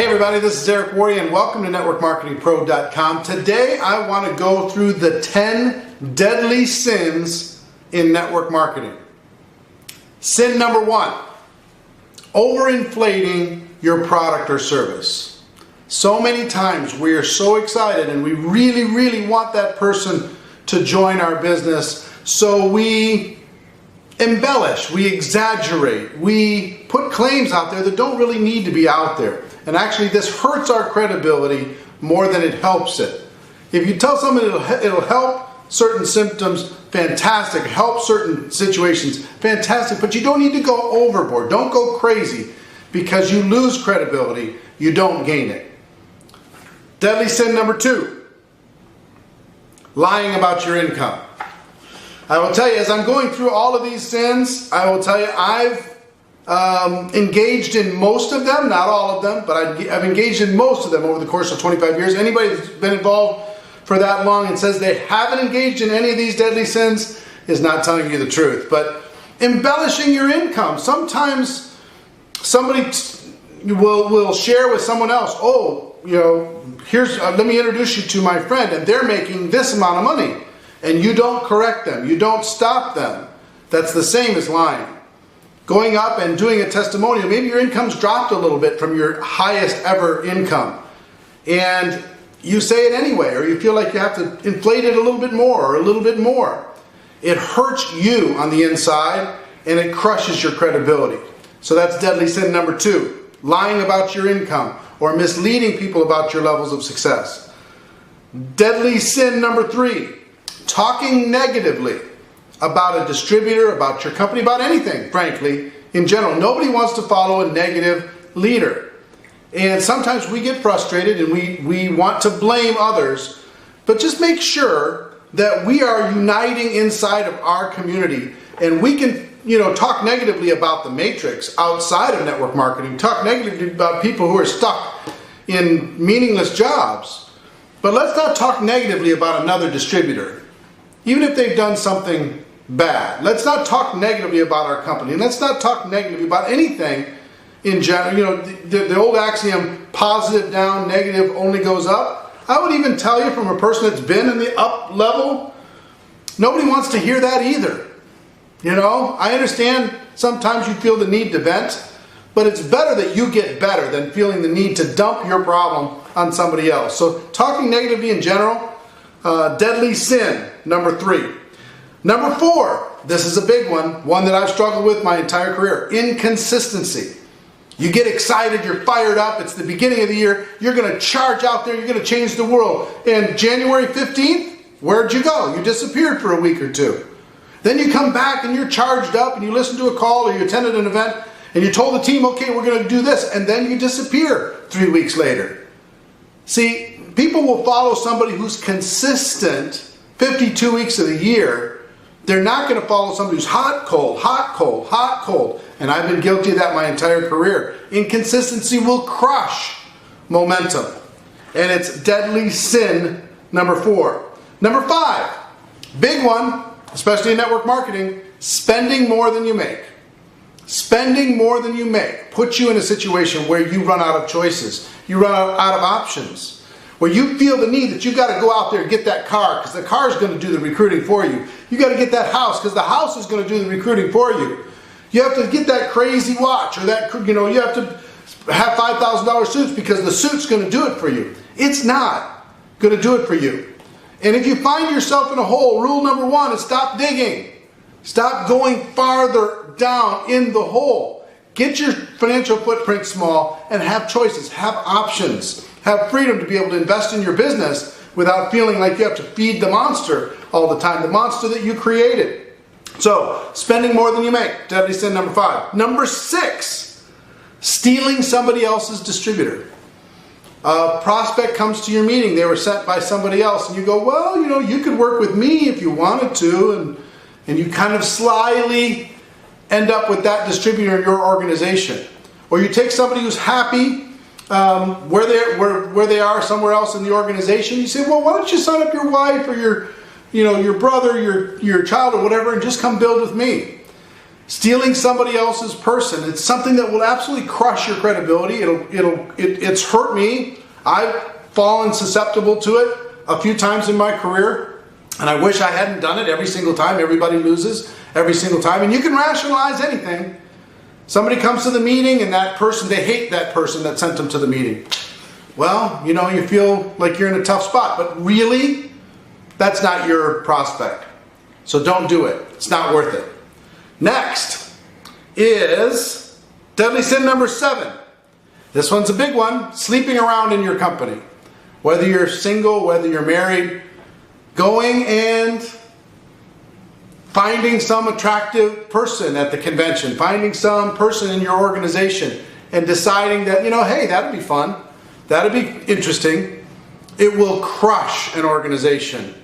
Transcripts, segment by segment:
everybody, this is Eric Warrior and welcome to NetworkMarketingPro.com. Today I want to go through the 10 deadly sins in network marketing. Sin number 1, overinflating your product or service. So many times we are so excited and we really want that person to join our business, so we embellish, we exaggerate, we put claims out there that don't really need to be out there. And actually this hurts our credibility more than it helps it. If you tell someone it'll help certain symptoms, fantastic. Help certain situations, fantastic. But you don't need to go overboard. Don't go crazy, because you lose credibility, you don't gain it. Deadly sin number 2, lying about your income. I will tell you, as I'm going through all of these sins, I will tell you I've engaged in most of them, not all of them, but I've engaged in most of them over the course of 25 years. Anybody that's been involved for that long and says they haven't engaged in any of these deadly sins is not telling you the truth. But embellishing your income. Sometimes somebody will share with someone else, oh, you know, let me introduce you to my friend, and they're making this amount of money. And you don't correct them. You don't stop them. That's the same as lying. Going up and doing a testimonial, maybe your income's dropped a little bit from your highest ever income, and you say it anyway, or you feel like you have to inflate it a little bit more or a little bit more. It hurts you on the inside and it crushes your credibility. So that's deadly sin number 2, lying about your income or misleading people about your levels of success. Deadly sin number 3, talking negatively about a distributor, about your company, about anything, frankly, in general. Nobody wants to follow a negative leader. And sometimes we get frustrated and we want to blame others, but just make sure that we are uniting inside of our community, and we can, talk negatively about the matrix outside of network marketing, talk negatively about people who are stuck in meaningless jobs, but let's not talk negatively about another distributor, even if they've done something bad. Let's not talk negatively about our company. And let's not talk negatively about anything in general. The old axiom, positive down, negative only goes up. I would even tell you, from a person that's been in the up level, nobody wants to hear that either. I understand sometimes you feel the need to vent, but it's better that you get better than feeling the need to dump your problem on somebody else. So talking negatively in general, deadly sin number 3. Number 4, this is a big one that I've struggled with my entire career, inconsistency. You get excited, you're fired up, it's the beginning of the year, you're going to charge out there, you're going to change the world. And January 15th, where'd you go? You disappeared for a week or two. Then you come back and you're charged up and you listen to a call or you attended an event and you told the team, okay, we're going to do this, and then you disappear 3 weeks later. See, people will follow somebody who's consistent 52 weeks of the year. They're not going to follow somebody who's hot, cold, hot, cold, hot, cold. And I've been guilty of that my entire career. Inconsistency will crush momentum. And it's deadly sin number 4. Number 5, big one, especially in network marketing, spending more than you make. Spending more than you make puts you in a situation where you run out of choices. You run out of options. Where you feel the need that you've got to go out there and get that car, because the car is going to do the recruiting for you. You got to get that house because the house is going to do the recruiting for you. You have to get that crazy watch, or that, you have to have $5,000 suits because the suit's going to do it for you. It's not going to do it for you. And if you find yourself in a hole, rule number 1 is stop digging. Stop going farther down in the hole. Get your financial footprint small and have choices, have options. Have freedom to be able to invest in your business without feeling like you have to feed the monster all the time, the monster that you created. So, spending more than you make, deadly sin number 5. Number 6, stealing somebody else's distributor. A prospect comes to your meeting, they were sent by somebody else, and you go, well, you could work with me if you wanted to, and you kind of slyly end up with that distributor in your organization. Or you take somebody who's happy where they are somewhere else in the organization. You say, well, why don't you sign up your wife or your brother, your child or whatever, and just come build with me. Stealing somebody else's person, it's something that will absolutely crush your credibility. It's hurt me. I've fallen susceptible to it a few times in my career, and I wish I hadn't done it every single time. Everybody loses every single time, and you can rationalize anything. Somebody comes to the meeting and that person, they hate that person that sent them to the meeting. Well, you know, you feel like you're in a tough spot, but really, that's not your prospect. So don't do it. It's not worth it. Next is deadly sin number 7. This one's a big one. Sleeping around in your company. Whether you're single, whether you're married, going and finding some attractive person at the convention, finding some person in your organization and deciding that, you know, hey, that'd be fun. That'd be interesting. It will crush an organization.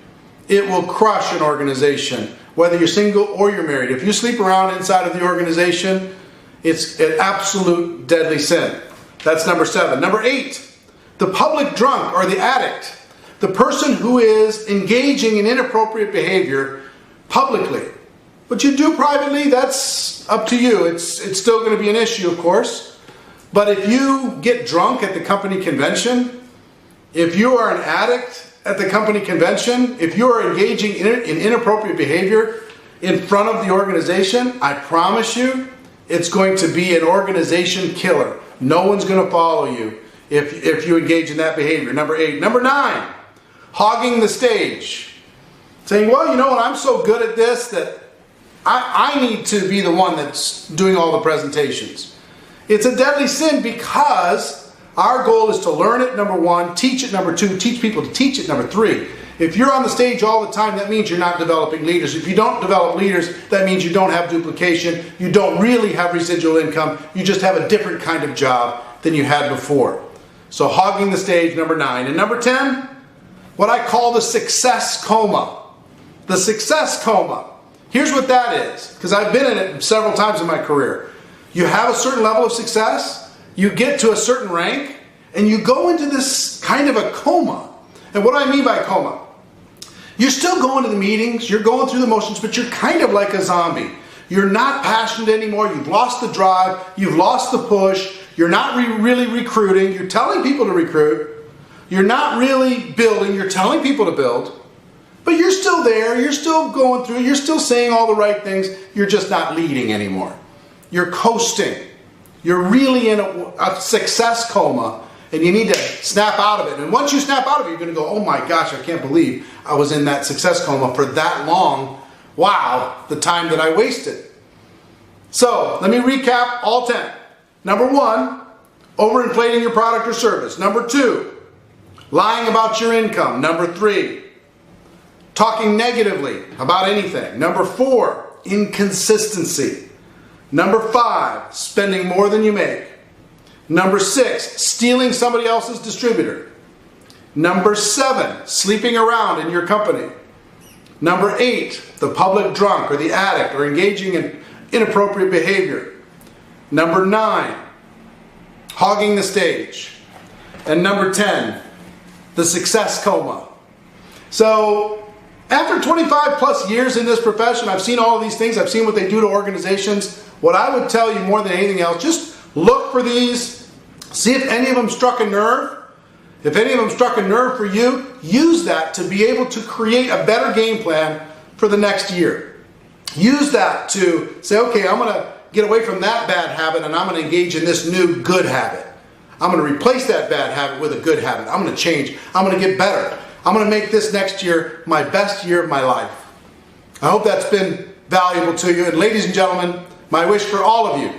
It will crush an organization, whether you're single or you're married. If you sleep around inside of the organization, it's an absolute deadly sin. That's number 7. Number 8, the public drunk or the addict. The person who is engaging in inappropriate behavior publicly. What you do privately, that's up to you. It's still going to be an issue, of course. But if you get drunk at the company convention, if you are an addict at the company convention, if you are engaging in inappropriate behavior in front of the organization, I promise you, it's going to be an organization killer. No one's going to follow you if you engage in that behavior. Number 8. Number 9, hogging the stage. Saying, well, you know what, I'm so good at this that I need to be the one that's doing all the presentations. It's a deadly sin because our goal is to learn it, number 1, teach it, number 2, teach people to teach it, number 3. If you're on the stage all the time, that means you're not developing leaders. If you don't develop leaders, that means you don't have duplication. You don't really have residual income. You just have a different kind of job than you had before. So hogging the stage, number 9. And number 10, what I call the success coma. The success coma. Here's what that is, because I've been in it several times in my career. You have a certain level of success, you get to a certain rank, and you go into this kind of a coma. And what do I mean by coma? You're still going to the meetings, you're going through the motions, but you're kind of like a zombie. You're not passionate anymore, you've lost the drive, you've lost the push, you're not really recruiting, you're telling people to recruit, you're not really building, you're telling people to build. But you're still there, you're still going through, you're still saying all the right things, you're just not leading anymore. You're coasting. You're really in a success coma, and you need to snap out of it. And once you snap out of it, you're going to go, oh my gosh, I can't believe I was in that success coma for that long. Wow, the time that I wasted. So, let me recap all 10. Number 1, overinflating your product or service. Number 2, lying about your income. Number 3, talking negatively about anything. Number 4, inconsistency. Number 5, spending more than you make. Number 6, stealing somebody else's distributor. Number 7, sleeping around in your company. Number 8, the public drunk or the addict or engaging in inappropriate behavior. Number 9, hogging the stage. And number 10, the success coma. So, after 25 plus years in this profession, I've seen all of these things. I've seen what they do to organizations. What I would tell you more than anything else, just look for these. See if any of them struck a nerve. If any of them struck a nerve for you, use that to be able to create a better game plan for the next year. Use that to say, okay, I'm going to get away from that bad habit and I'm going to engage in this new good habit. I'm going to replace that bad habit with a good habit. I'm going to change. I'm going to get better. I'm going to make this next year my best year of my life. I hope that's been valuable to you. And ladies and gentlemen, my wish for all of you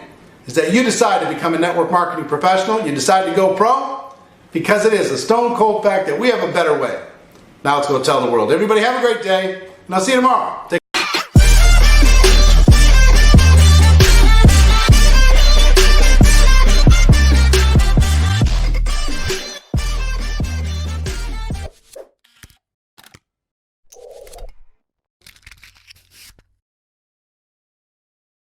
is that you decide to become a network marketing professional. You decide to go pro because it is a stone cold fact that we have a better way. Now let's go tell the world. Everybody have a great day, and I'll see you tomorrow.